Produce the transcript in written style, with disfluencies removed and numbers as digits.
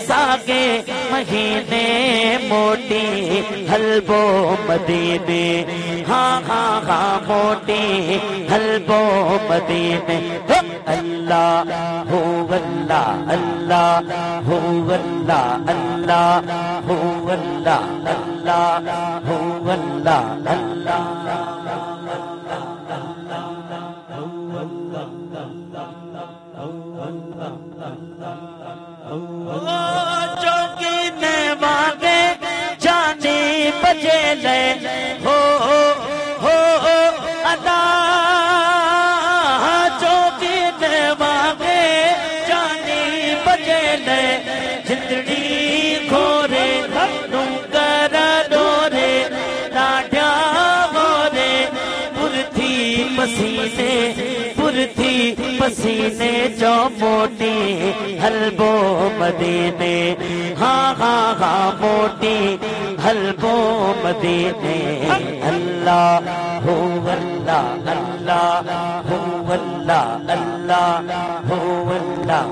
ساگے مہینے موٹی حلبو مدینے ہاں ہاں ہاں موٹی حلبو مدینے اللہ ہو اللہ اللہ ہو اللہ اللہ ہو اللہ اللہ ہو اللہ اللہ چوکینے واگے جانی بجے لے ہو ادا چوکینے واگے جانی بجے لے جندڑی گھورے ڈونگر ڈورے ڈاڈیا گورے پرتھی پسینے جو موٹی حلبو مدینے ہاں ہاں ہاں موٹی حلبو مدینے اللہ ہو اللہ اللہ ہو اللہ اللہ ہو اللہ